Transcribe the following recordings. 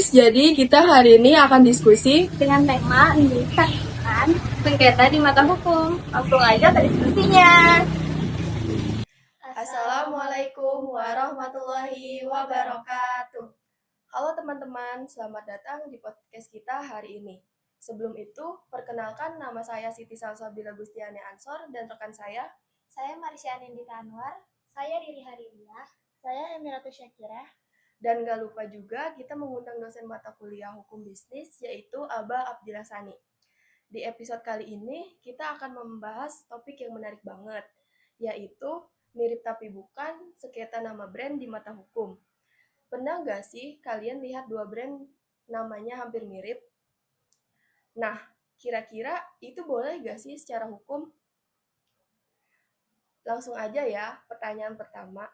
guys, jadi kita hari ini akan diskusi dengan tema menjadikan sengketa di mata hukum. Langsung aja ke diskusinya. Assalamualaikum warahmatullahi wabarakatuh. Halo teman-teman, selamat datang di podcast kita hari ini. Sebelum itu, perkenalkan nama saya Siti Salsabila Gustiani Ansor dan rekan saya Marisya Anindita Anwar. Saya Riri Haridiah. Saya Emiratu Syakira. Dan gak lupa juga kita mengundang dosen mata kuliah hukum bisnis yaitu Aba Abdillah Sani. Di episode kali ini kita akan membahas topik yang menarik banget, yaitu mirip tapi bukan sengketa nama brand di mata hukum. Pernah gak sih kalian lihat dua brand namanya hampir mirip? Nah, kira-kira itu boleh gak sih secara hukum? Langsung aja ya, pertanyaan pertama.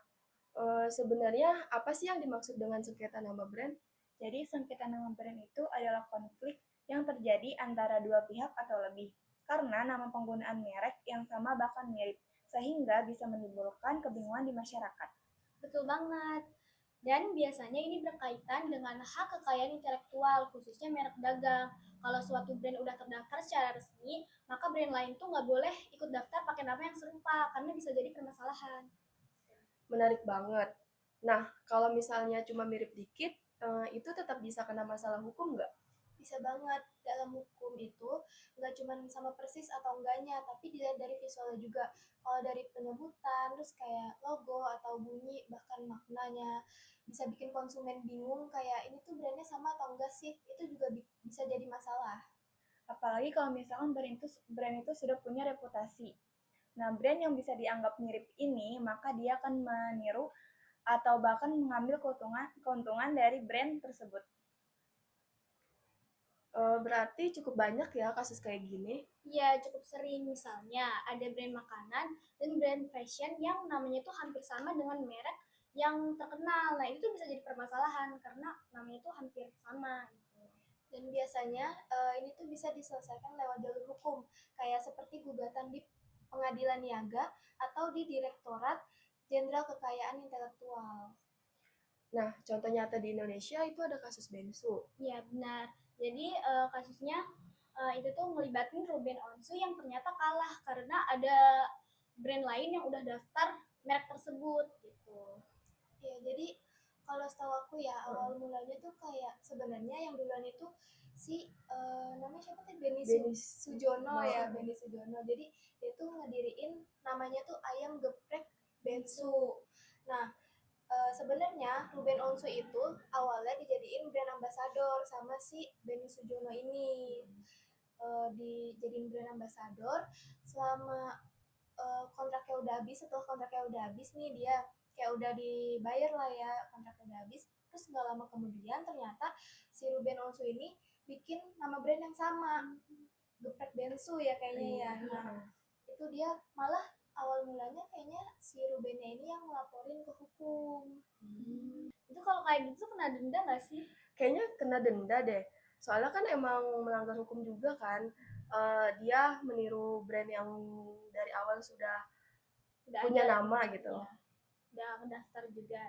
Sebenarnya apa sih yang dimaksud dengan sengketa nama brand? Jadi sengketa nama brand itu adalah konflik yang terjadi antara dua pihak atau lebih karena nama penggunaan merek yang sama bahkan mirip, sehingga bisa menimbulkan kebingungan di masyarakat. Betul banget. Dan biasanya ini berkaitan dengan hak kekayaan intelektual, khususnya merek dagang. Kalau suatu brand udah terdaftar secara resmi, maka brand lain tuh nggak boleh ikut daftar pakai nama yang serupa, karena bisa jadi permasalahan. Menarik banget. Nah, kalau misalnya cuma mirip dikit, itu tetap bisa kena masalah hukum nggak? Bisa banget. Dalam hukum itu nggak cuma sama persis atau enggaknya, tapi dilihat dari visualnya juga. Kalau dari penyebutan, terus kayak logo atau bunyi, bahkan maknanya bisa bikin konsumen bingung kayak ini tuh brandnya sama atau enggak sih, itu juga bisa jadi masalah. Apalagi kalau misalkan brand itu sudah punya reputasi. Nah, brand yang bisa dianggap mirip ini, maka dia akan meniru atau bahkan mengambil keuntungan dari brand tersebut. Berarti cukup banyak ya kasus kayak gini. Iya, cukup sering. Misalnya, ada brand makanan dan brand fashion yang namanya tuh hampir sama dengan merek yang terkenal. Nah, itu tuh bisa jadi permasalahan karena namanya tuh hampir sama. Gitu. Dan biasanya ini tuh bisa diselesaikan lewat jalur hukum, kayak seperti gugatan di pengadilan niaga atau di Direktorat Jenderal Kekayaan Intelektual. Nah, contoh nyata di Indonesia itu ada kasus Bensu. Iya, benar. Jadi kasusnya itu tuh ngelibatin Ruben Onsu yang ternyata kalah karena ada brand lain yang udah daftar merek tersebut gitu. Ya, jadi kalau setahu aku ya awal mulanya tuh kayak sebenarnya yang duluan itu si namanya siapa teh Benny Sujono ya, Benny Sujono. Jadi dia tuh ngediriin namanya tuh Ayam Geprek Bensu. Nah, sebenarnya Ruben Onsu itu awalnya dijadiin brand ambassador sama si Benny Sujono ini. Dijadiin brand ambassador selama kontraknya udah habis. Setelah kontraknya udah habis nih, dia kayak udah dibayar lah ya, kontraknya udah habis. Terus gak lama kemudian ternyata si Ruben Onsu ini bikin nama brand yang sama, Geprek Bensu ya kayaknya ya. Nah, itu dia malah awal mulanya kayaknya si Rubennya ini yang ngelaporin ke hukum. Itu kalau kayak gitu kena denda nggak sih? Kayaknya kena denda deh. Soalnya kan emang melanggar hukum juga kan. Dia meniru brand yang dari awal sudah punya nama gitu. Ya, udah mendaftar juga.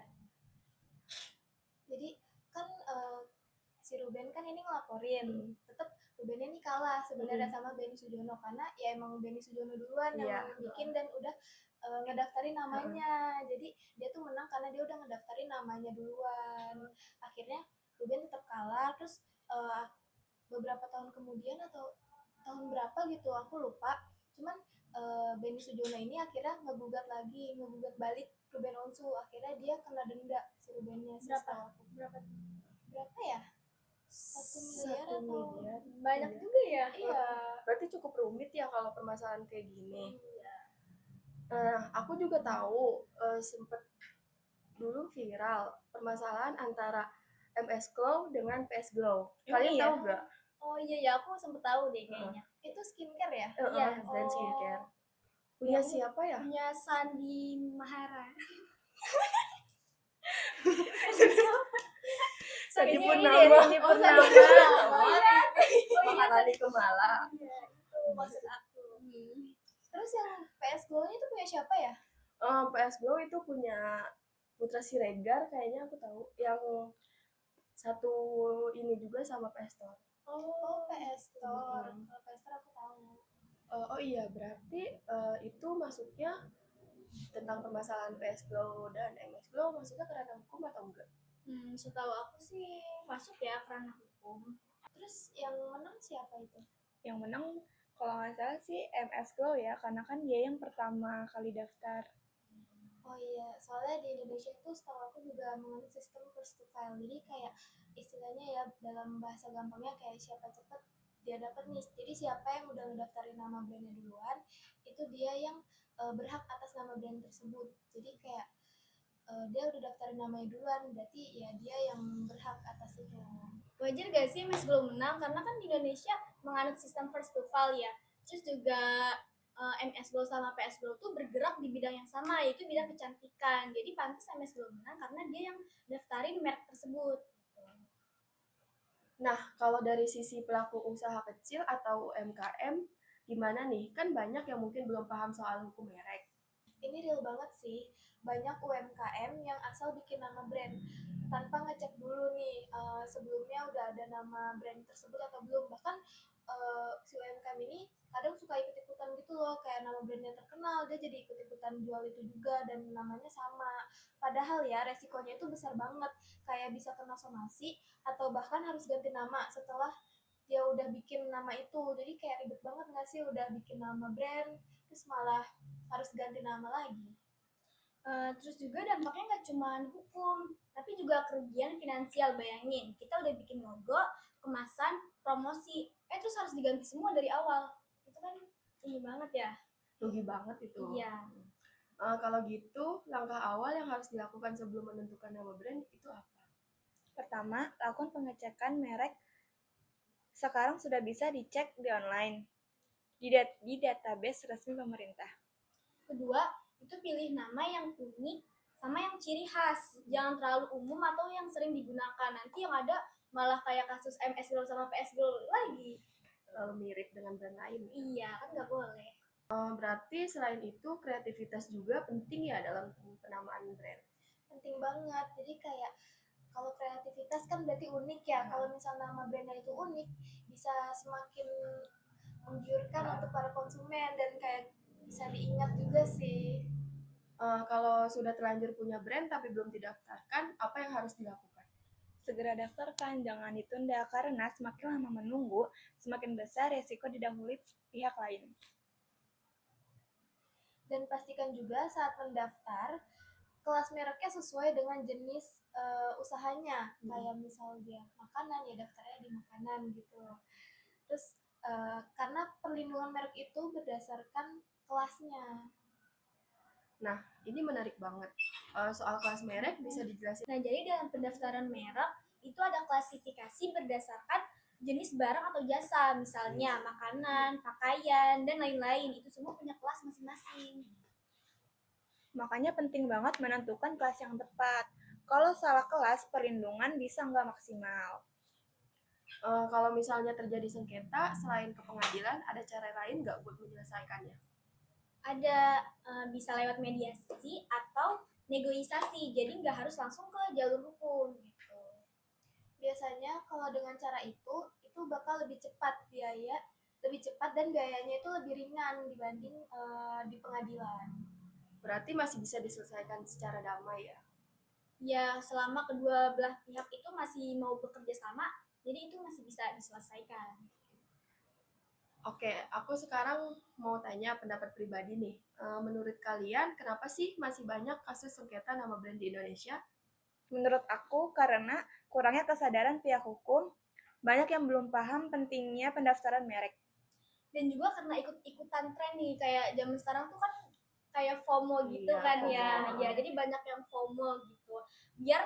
Jadi kan si Ruben kan ini ngelaporin, tetap Rubennya ini kalah sebenarnya sama Benny Sujono karena ya emang Benny Sujono duluan yang bikin dan udah ngedaftarin namanya. Jadi dia tuh menang karena dia udah ngedaftarin namanya duluan. Akhirnya Ruben tetap kalah. Terus beberapa tahun kemudian atau tahun berapa gitu aku lupa. Cuman Benny Sujono ini akhirnya ngegugat balik Ruben Onsu. Akhirnya dia kena denda si Rubennya. Berapa ya? 1 miliar atau banyak juga ya? Iya. Berarti cukup rumit ya kalau permasalahan kayak gini. Aku juga tahu sempet dulu viral permasalahan antara MS Glow dengan PS Glow. Kalian tahu nggak? Oh iya, aku sempet tahu deh kayaknya. Itu skincare ya? Iya, dan skincare. Punya siapa ya? Punya Sandi Mahara. Sandi Purnama. Oh, Sandi Purnama. Maharani Kumala. Iya, itu maksud aku. Terus yang PS Glow-nya itu punya siapa ya? PS Glow itu punya Putra Siregar kayaknya aku tahu. Yang Satu ini juga sama PS Store. Oh, PS Store. Mm-mm. Kalau PS Store aku tahu. Oh iya, berarti itu masuknya tentang permasalahan PS Glow dan MS Glow masuknya ke ranah hukum atau enggak? Setahu aku sih masuk ya ke ranah hukum. Terus yang menang siapa itu? Yang menang kalau nggak salah sih MS Glow ya, karena kan dia yang pertama kali daftar. Oh iya, soalnya di Indonesia itu setahu aku juga mengenai sistem first to file. Jadi kayak istilahnya ya dalam bahasa gampangnya kayak siapa cepat dia dapat nih. Jadi siapa yang udah ngedaftarin nama brandnya duluan, itu dia yang berhak atas nama brand tersebut. Jadi kayak dia udah daftarin namanya duluan, berarti ya dia yang berhak atas itu. Wajar gak sih Mas belum menang? Karena kan di Indonesia menganut sistem first to file ya. Terus juga MS Glow sama PS Glow tuh bergerak di bidang yang sama, yaitu bidang kecantikan. Jadi pantas MS Glow menang karena dia yang daftarin merek tersebut. Nah, kalau dari sisi pelaku usaha kecil atau UMKM, gimana nih? Kan banyak yang mungkin belum paham soal hukum merek. Ini real banget sih, banyak UMKM yang asal bikin nama brand tanpa ngecek dulu nih sebelumnya udah ada nama brand tersebut atau belum. Bahkan si UMKM ini kadang suka ikut-ikutan gitu loh, kayak nama brandnya terkenal, dia jadi ikut-ikutan jual itu juga dan namanya sama. Padahal ya resikonya itu besar banget, kayak bisa kena somasi atau bahkan harus ganti nama setelah dia udah bikin nama itu. Jadi kayak ribet banget nggak sih, udah bikin nama brand terus malah harus ganti nama lagi. Terus juga dampaknya nggak cuma hukum, tapi juga kerugian finansial. Bayangin, kita udah bikin logo, kemasan, promosi, terus harus diganti semua dari awal. Itu kan ini banget ya. Rugi banget itu. Iya. Kalau gitu, langkah awal yang harus dilakukan sebelum menentukan nama brand itu apa? Pertama, lakukan pengecekan merek. Sekarang sudah bisa dicek di online, di database resmi pemerintah. Kedua, itu pilih nama yang unik sama yang ciri khas. Jangan terlalu umum atau yang sering digunakan. Nanti yang ada malah kayak kasus MS Glow sama PS Glow lagi. Lalu mirip dengan brand lain. Iya, kan nggak boleh. Berarti selain itu kreativitas juga penting ya dalam penamaan brand. Penting banget. Jadi kayak kalau kreativitas kan berarti unik ya. Kalau misalnya nama brandnya itu unik, bisa semakin menggiurkan untuk para konsumen dan kayak bisa diingat juga sih. Kalau sudah terlanjur punya brand tapi belum didaftarkan, apa yang harus dilakukan? Segera daftarkan, jangan ditunda karena semakin lama menunggu, semakin besar resiko didahului pihak lain. Dan pastikan juga saat mendaftar, kelas mereknya sesuai dengan jenis usahanya. Kayak misal dia makanan, ya daftarnya di makanan gitu. Terus karena perlindungan merek itu berdasarkan kelasnya. Nah, ini menarik banget. Soal kelas merek bisa dijelasin. Nah, jadi dalam pendaftaran merek itu ada klasifikasi berdasarkan jenis barang atau jasa, misalnya makanan, pakaian, dan lain-lain. Itu semua punya kelas masing-masing. Makanya penting banget menentukan kelas yang tepat. Kalau salah kelas, perlindungan bisa nggak maksimal. Kalau misalnya terjadi sengketa, selain ke pengadilan, ada cara lain nggak buat menyelesaikannya? Ada bisa lewat mediasi atau negosiasi, jadi nggak harus langsung ke jalur hukum gitu. Biasanya kalau dengan cara itu bakal lebih cepat lebih cepat dan biayanya itu lebih ringan dibanding di pengadilan. Berarti masih bisa diselesaikan secara damai ya? Ya, selama kedua belah pihak itu masih mau bekerja sama, jadi itu masih bisa diselesaikan. Oke, aku sekarang mau tanya pendapat pribadi nih. Menurut kalian, kenapa sih masih banyak kasus sengketa nama brand di Indonesia? Menurut aku, karena kurangnya kesadaran pihak hukum, banyak yang belum paham pentingnya pendaftaran merek. Dan juga karena ikut-ikutan tren nih, kayak zaman sekarang tuh kan kayak FOMO gitu Iya, kan FOMO. ya. Jadi banyak yang FOMO gitu. Biar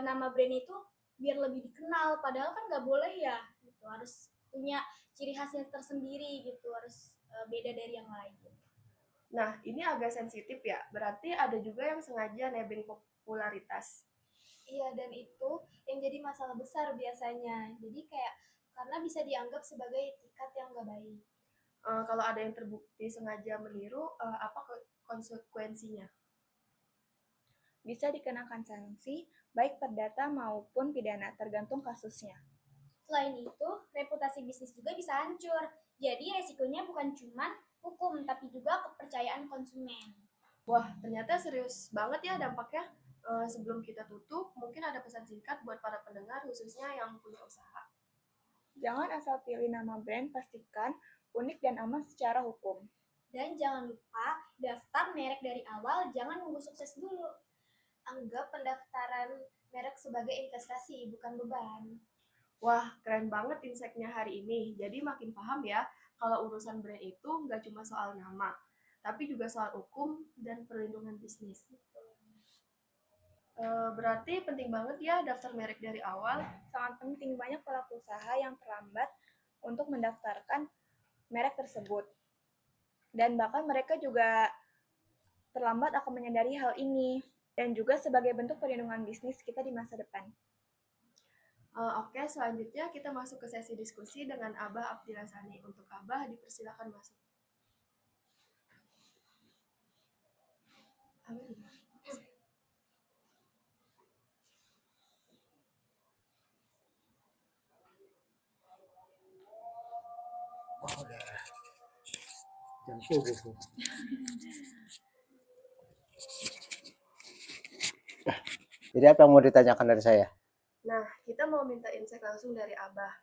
nama brand itu biar lebih dikenal, padahal kan nggak boleh ya. Gitu. Harus punya ciri khasnya tersendiri gitu, harus beda dari yang lain. Nah, ini agak sensitif ya. Berarti ada juga yang sengaja nebeng popularitas. Iya, dan itu yang jadi masalah besar biasanya. Jadi kayak karena bisa dianggap sebagai etikat yang nggak baik. Kalau ada yang terbukti sengaja meniru, apa konsekuensinya? Bisa dikenakan sanksi, baik perdata maupun pidana, tergantung kasusnya. Selain itu, reputasi bisnis juga bisa hancur. Jadi resikonya bukan cuma hukum, tapi juga kepercayaan konsumen. Wah, ternyata serius banget ya dampaknya. Sebelum kita tutup, mungkin ada pesan singkat buat para pendengar, khususnya yang punya usaha. Jangan asal pilih nama brand, pastikan unik dan aman secara hukum. Dan jangan lupa daftar merek dari awal, jangan nunggu sukses dulu. Anggap pendaftaran merek sebagai investasi, bukan beban. Wah, keren banget insight-nya hari ini. Jadi makin paham ya, kalau urusan brand itu nggak cuma soal nama, tapi juga soal hukum dan perlindungan bisnis. Berarti penting banget ya daftar merek dari awal. Sangat penting, banyak pelaku usaha yang terlambat untuk mendaftarkan merek tersebut. Dan bahkan mereka juga terlambat akan menyadari hal ini. Dan juga sebagai bentuk perlindungan bisnis kita di masa depan. Oke, selanjutnya kita masuk ke sesi diskusi dengan Abah Abdilasani. Untuk Abah, dipersilakan masuk. Jam subuh. Jadi apa yang mau ditanyakan dari saya? Nah, kita mau minta insight langsung dari Abah.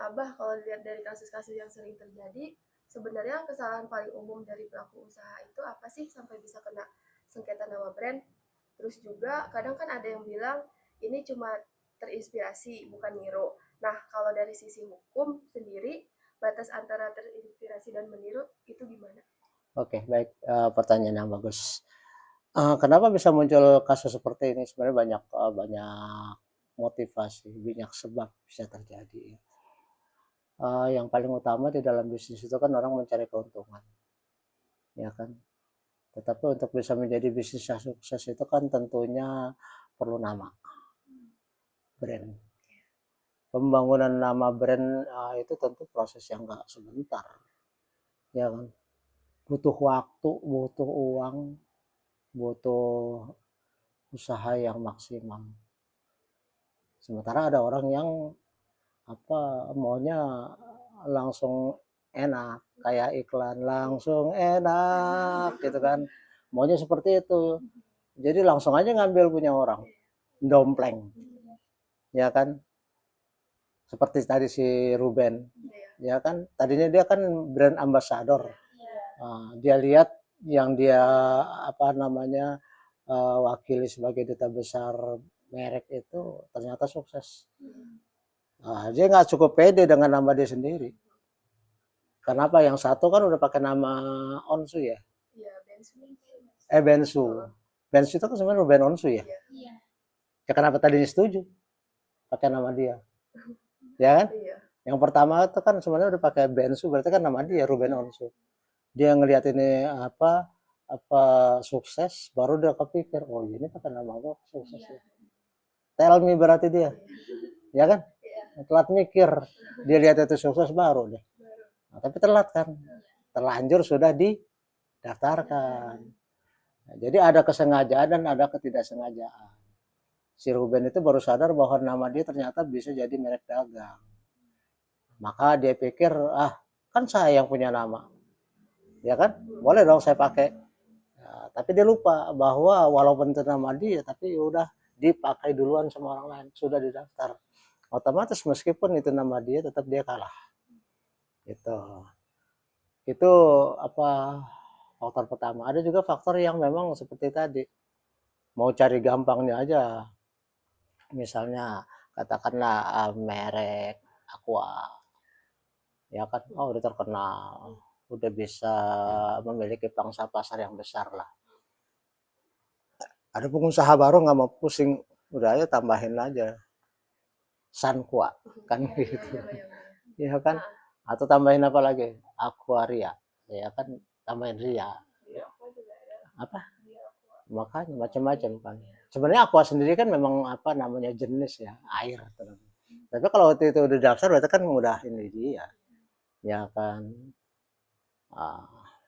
Abah, kalau dilihat dari kasus-kasus yang sering terjadi, sebenarnya kesalahan paling umum dari pelaku usaha itu apa sih sampai bisa kena sengketa nama brand? Terus juga kadang kan ada yang bilang ini cuma terinspirasi, bukan niru. Nah, kalau dari sisi hukum sendiri, batas antara terinspirasi dan meniru itu gimana? Oke, baik. Pertanyaan yang bagus. Kenapa bisa muncul kasus seperti ini? Sebenarnya banyak motivasi, banyak sebab bisa terjadi. Yang paling utama di dalam bisnis itu kan orang mencari keuntungan, ya kan. Tetapi untuk bisa menjadi bisnis yang sukses itu kan tentunya perlu nama, brand. Pembangunan nama brand itu tentu proses yang nggak sebentar, ya kan. Butuh waktu, butuh uang, butuh usaha yang maksimal. Sementara ada orang yang maunya langsung enak, kayak iklan langsung enak gitu kan. Maunya seperti itu. Jadi langsung aja ngambil punya orang, dompleng, ya kan. Seperti tadi si Ruben, ya kan. Tadinya dia kan brand ambassador. Dia lihat yang dia wakili sebagai duta besar merek itu ternyata sukses. Dia nggak cukup pede dengan nama dia sendiri. Kenapa? Yang satu kan udah pakai nama Onsu ya? Iya, Bensu. Bensu. Bensu itu kan sebenarnya Ruben Onsu ya? Iya. Ya kenapa tadinya setuju pakai nama dia? Ya kan? Iya. Yang pertama itu kan sebenarnya udah pakai Bensu, berarti kan nama dia Ruben Onsu. Dia ngelihat ini sukses, baru dia kepikir, oh ini pakai nama gue sukses. Iya. Tell me berarti dia, ya kan? Iya. Telat mikir, dia lihat itu sukses baru deh. Nah, tapi telat kan, terlanjur sudah didaftarkan. Nah, jadi ada kesengajaan dan ada ketidaksengajaan. Si Ruben itu baru sadar bahwa nama dia ternyata bisa jadi merek dagang. Maka dia pikir, kan saya yang punya nama, ya kan? Boleh dong saya pakai. Nah, tapi dia lupa bahwa walaupun itu nama dia, tapi udah dipakai duluan sama orang lain, sudah didaftar. Otomatis meskipun itu nama dia, tetap dia kalah. Itu faktor pertama. Ada juga faktor yang memang seperti tadi, mau cari gampangnya aja. Misalnya katakanlah merek Aqua, ya kan, udah terkenal, udah bisa memiliki pangsa pasar yang besar lah. Ada pengusaha baru nggak mau pusing, udah aja tambahin aja Sanqua kan gitu, ya kan. Atau tambahin apa lagi, Aquaria, ya kan, tambahin Ria, makanya macam-macam kan. Sebenarnya Aqua sendiri kan memang namanya jenis ya, air. Tapi kalau waktu itu udah daftar berarti kan udah ini dia, ya kan.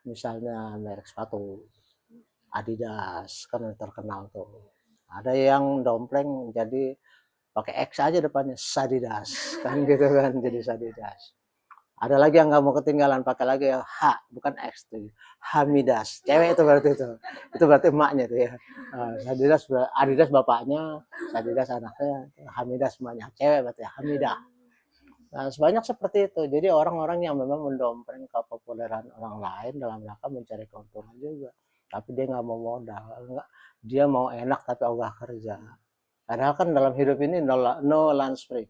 Misalnya merek sepatu Adidas kan terkenal tuh, Ada yang dompleng jadi pakai X aja depannya, Sadidas kan gitu kan, jadi Sadidas. Ada lagi yang nggak mau ketinggalan, pakai lagi H, bukan X tuh, Hamidas, cewek itu berarti itu berarti emaknya tuh ya. Sadidas, Adidas bapaknya, Sadidas anaknya, Hamidas emaknya, cewek berarti Hamidah. Nah, sebanyak seperti itu. Jadi orang-orang yang memang mendompleng kepopuleran orang lain dalam rangka mencari keuntungan juga. Tapi dia nggak mau modal, dia mau enak tapi ogah kerja. Padahal kan dalam hidup ini no lunch free.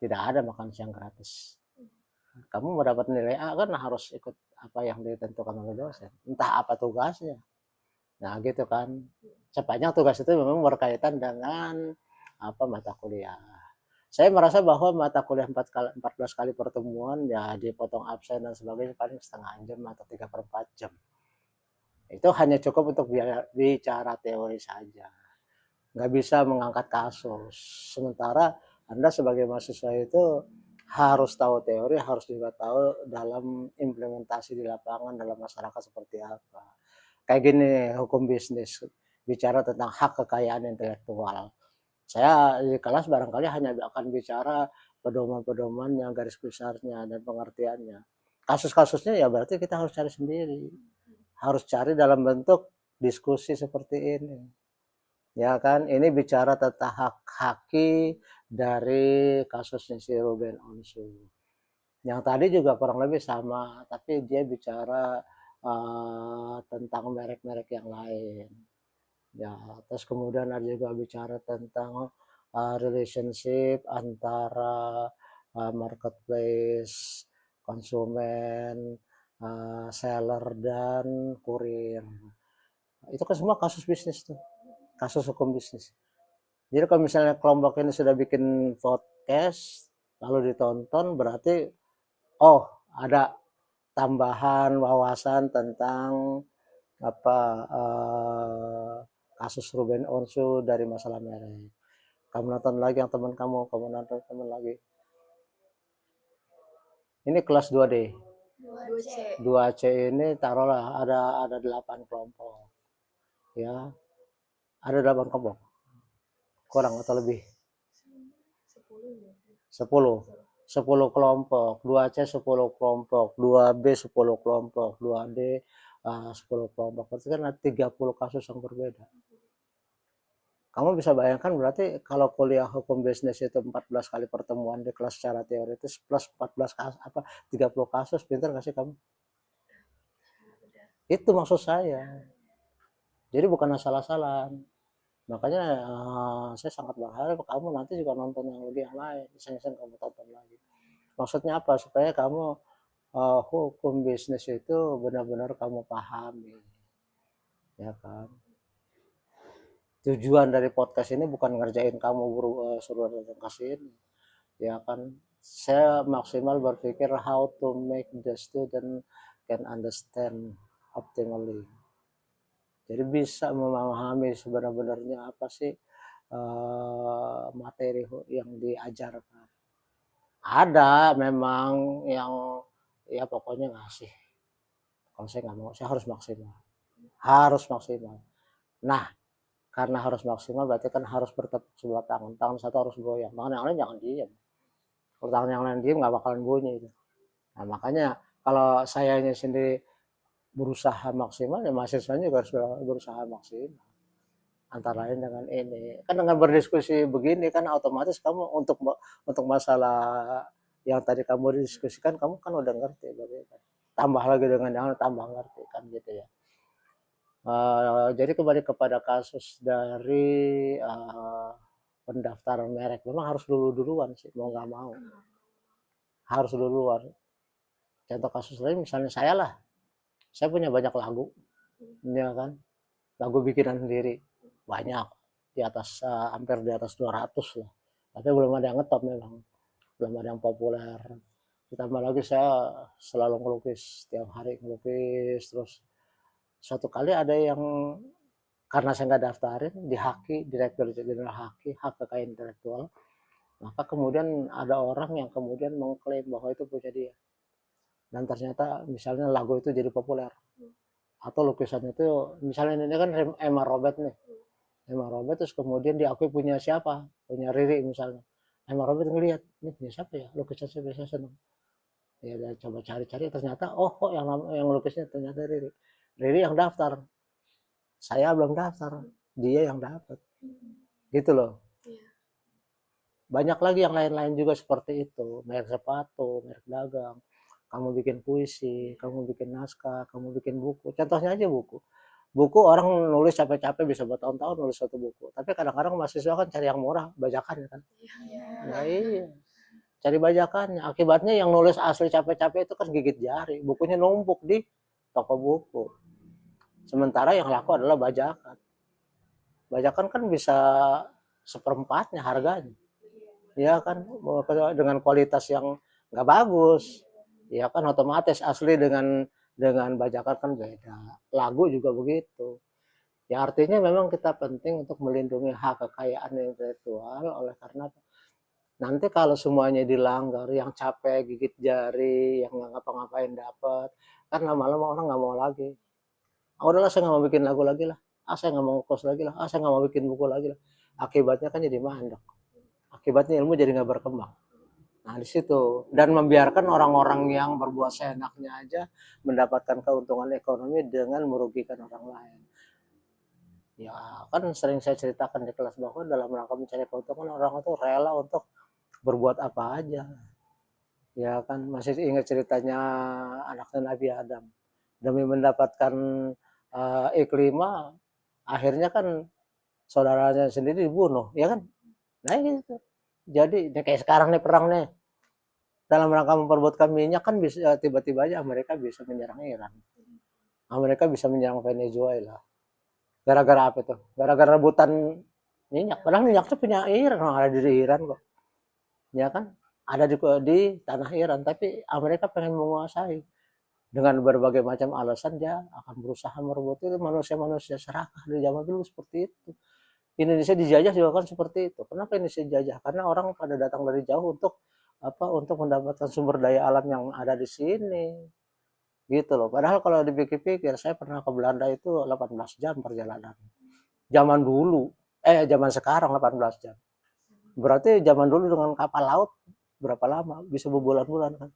Tidak ada makan siang gratis. Kamu mau dapat nilai A kan harus ikut apa yang ditentukan oleh dosen. Entah apa tugasnya. Nah gitu kan. Sepanjang tugas itu memang berkaitan dengan apa mata kuliah. Saya merasa bahwa mata kuliah 14 kali pertemuan ya dipotong absen dan sebagainya paling setengah jam atau 3/4 jam. Itu hanya cukup untuk bicara teori saja. Nggak bisa mengangkat kasus. Sementara Anda sebagai mahasiswa itu harus tahu teori, harus juga tahu dalam implementasi di lapangan dalam masyarakat seperti apa. Kayak gini hukum bisnis, bicara tentang hak kekayaan intelektual. Saya di kelas barangkali hanya akan bicara pedoman-pedomannya, garis besarnya, dan pengertiannya. Kasus-kasusnya ya berarti kita harus cari sendiri. Harus cari dalam bentuk diskusi seperti ini. Ya kan, ini bicara tentang hak haki dari kasusnya si Ruben Onsu. Yang tadi juga kurang lebih sama, tapi dia bicara tentang merek-merek yang lain. Ya, terus kemudian ada juga bicara tentang relationship antara marketplace, konsumen, seller dan kurir. Itu kan semua kasus bisnis tuh, kasus hukum bisnis. Jadi kalau misalnya kelompok ini sudah bikin podcast lalu ditonton, berarti oh ada tambahan wawasan tentang apa kasus Ruben Onsu dari masalah merek. Kamu nonton lagi yang teman kamu nonton teman lagi. Ini kelas 2D. 2C. 2C ini taruhlah ada 8 kelompok. Ya. Ada 8 kelompok. Kurang atau lebih? 10. 10 kelompok. 2C 10 kelompok, 2B 10 kelompok, 2D 10 kelompok. Berarti kan ada 30 kasus yang berbeda. Kamu bisa bayangkan berarti kalau kuliah hukum bisnis itu 14 kali pertemuan di kelas secara teoritis plus 14 kasus 30 kasus, pintar gak sih kamu? Itu maksud saya. Jadi bukan asal-asalan. Makanya saya sangat berharap kamu nanti juga nonton yang lebih yang lain, iseng-iseng kamu tonton lagi. Maksudnya apa? Supaya kamu hukum bisnis itu benar-benar kamu pahami, ya kan? Tujuan dari podcast ini bukan ngerjain kamu suruh datang ke sini, ya kan? Saya maksimal berpikir how to make the student can understand optimally. Jadi bisa memahami sebenarnya apa sih materi yang diajarkan. Ada memang yang ya pokoknya ngasih. Kalau saya nggak mau, saya harus maksimal. Harus maksimal. Nah, karena harus maksimal berarti kan harus bertepuk sebelah tangan. Tangan satu harus goyang. Tangan yang lain jangan diam. Kalau tangan yang lain diam nggak bakalan bunyi itu. Nah, makanya kalau sayanya sendiri berusaha maksimal, ya mahasiswanya juga harus berusaha maksimal. Antara lain dengan ini. Kan dengan berdiskusi begini kan otomatis kamu untuk masalah yang tadi kamu diskusikan kamu kan udah ngerti berarti kan. Tambah lagi dengan yang tambah ngerti kan gitu ya. Jadi kembali kepada kasus dari pendaftaran merek, memang harus duluan sih mau nggak mau, harus duluan. Contoh kasus lain misalnya saya punya banyak lagu, ya kan, lagu bikinan sendiri banyak di atas hampir di atas 200 lah, tapi belum ada yang ngetop memang, belum ada yang populer. Ditambah lagi saya selalu ngelukis, tiap hari ngelukis terus. Suatu kali ada yang karena saya nggak daftarin di Haki, Direktur Jenderal Haki, hak kekayaan intelektual, maka kemudian ada orang yang kemudian mengklaim bahwa itu punya dia. Dan ternyata misalnya lagu itu jadi populer. Atau lukisan itu, misalnya ini kan Emma Robert nih. Emang Robert terus kemudian diakui punya siapa, punya Riri misalnya. Emang Robert ngelihat ini punya siapa ya, lukisan saya biasa seneng. Ya udah coba cari-cari ternyata kok yang lukisnya ternyata Riri. Riri yang daftar, saya belum daftar, dia yang dapat. Gitu loh. Iya. Banyak lagi yang lain-lain juga seperti itu, merek sepatu, merek dagang. Kamu bikin puisi, kamu bikin naskah, kamu bikin buku. Contohnya aja buku. Buku orang nulis capek-capek bisa bertahun-tahun nulis satu buku. Tapi kadang-kadang mahasiswa kan cari yang murah, bajakan kan. Nah iya, cari bajakannya. Akibatnya yang nulis asli capek-capek itu kan gigit jari. Bukunya numpuk di toko buku. Sementara yang laku adalah bajakan. Bajakan kan bisa seperempatnya harganya. Ya kan, dengan kualitas yang nggak bagus. Ya kan otomatis asli dengan bajakan kan beda. Lagu juga begitu. Ya artinya memang kita penting untuk melindungi hak kekayaan intelektual oleh karena nanti kalau semuanya dilanggar, yang capek gigit jari, yang nggak ngapa-ngapain dapat, kan lama-lama orang nggak mau lagi. Udahlah saya nggak mau bikin lagu lagi lah, saya nggak mau kos lagi lah, saya nggak mau bikin buku lagi lah. Akibatnya kan jadi mandek. Akibatnya ilmu jadi nggak berkembang. Nah di situ dan membiarkan orang-orang yang berbuat seenaknya aja mendapatkan keuntungan ekonomi dengan merugikan orang lain. Ya kan sering saya ceritakan di kelas bahwa dalam rangka mencari keuntungan orang itu rela untuk berbuat apa aja. Ya kan masih ingat ceritanya anaknya Nabi Adam demi mendapatkan iklimah akhirnya kan saudaranya sendiri dibunuh ya kan. Nah gitu. Jadi kayak sekarang nih perang nih dalam rangka memperebutkan minyak kan bisa tiba-tiba aja Amerika bisa menyerang Iran. Amerika bisa menyerang Venezuela. Gara-gara apa tuh? Gara-gara rebutan minyak. Padahal minyak tuh punya Iran, ada di Iran kok. Ya kan? Ada di tanah Iran, tapi Amerika pengen menguasai. Dengan berbagai macam alasan dia akan berusaha merebut itu manusia-manusia serakah di zaman dulu seperti itu. Indonesia dijajah juga kan seperti itu. Kenapa Indonesia dijajah? Karena orang pada datang dari jauh untuk apa? Untuk mendapatkan sumber daya alam yang ada di sini. Gitu loh. Padahal kalau dipikir-pikir, saya pernah ke Belanda itu 18 jam perjalanan. Zaman dulu, zaman sekarang 18 jam. Berarti zaman dulu dengan kapal laut berapa lama? Bisa berbulan-bulan kan.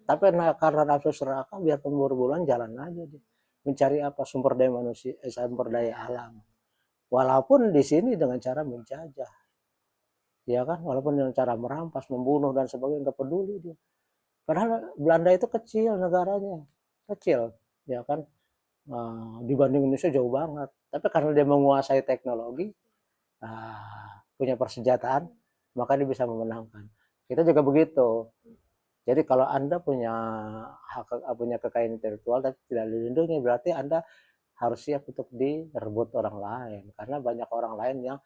Tapi karena nafsu serakah biar berbulan jalan aja dia. Mencari apa sumber daya manusia, sumber daya alam. Walaupun di sini dengan cara menjajah. Ya kan, walaupun dengan cara merampas, membunuh dan sebagainya nggak peduli dia. Padahal Belanda itu kecil negaranya, kecil, ya kan. Dibanding Indonesia jauh banget. Tapi karena dia menguasai teknologi, punya persenjataan, maka dia bisa memenangkan. Kita juga begitu. Jadi kalau Anda punya kekayaan intelektual tapi tidak dilindungi, berarti Anda harus siap untuk direbut orang lain. Karena banyak orang lain yang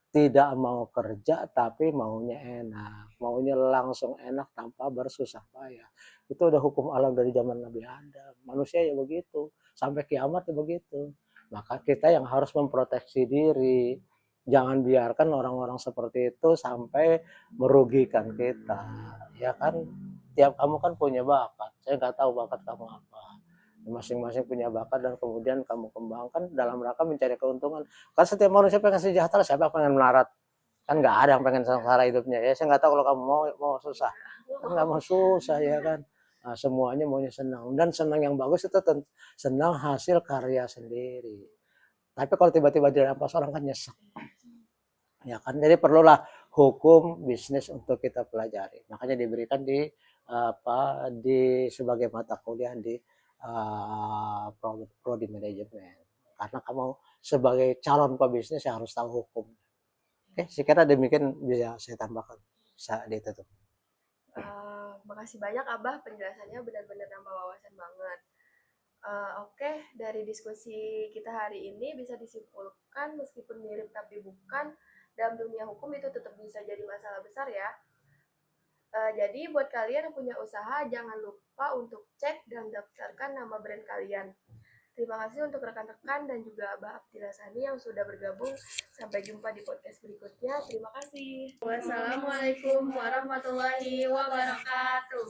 tidak mau kerja tapi maunya enak, maunya langsung enak tanpa bersusah payah. Itu udah hukum alam dari zaman Nabi Adam. Manusia ya begitu, sampai kiamat ya begitu. Maka kita yang harus memproteksi diri. Jangan biarkan orang-orang seperti itu sampai merugikan kita. Ya kan, tiap kamu kan punya bakat. Saya nggak tahu bakat kamu apa. Masing-masing punya bakat dan kemudian kamu kembangkan dalam rangka mencari keuntungan. Kan setiap manusia pengen sejahtera, siapa pengen melarat? Kan nggak ada yang pengen sengsara hidupnya. Ya saya nggak tahu kalau kamu mau susah. Kan nggak mau susah ya kan. Nah, semuanya maunya senang dan senang yang bagus itu senang hasil karya sendiri. Tapi kalau tiba-tiba dirampas orang kan nyesek. Ya kan, jadi perlulah hukum bisnis untuk kita pelajari. Makanya diberikan di sebagai mata kuliah di prodi manajemen. Karena kamu sebagai calon pebisnis yang harus tahu hukum. Oke, sekira demikian bisa saya tambahkan. Bisa ditutup. Makasih banyak Abah, penjelasannya benar-benar nambah wawasan banget. Oke, dari diskusi kita hari ini bisa disimpulkan meskipun mirip tapi bukan, dalam dunia hukum itu tetap bisa jadi masalah besar ya. Jadi buat kalian yang punya usaha, jangan lupa untuk cek dan daftarkan nama brand kalian. Terima kasih untuk rekan-rekan dan juga Abah Abdilasani yang sudah bergabung. Sampai jumpa di podcast berikutnya. Terima kasih. Wassalamualaikum warahmatullahi wabarakatuh.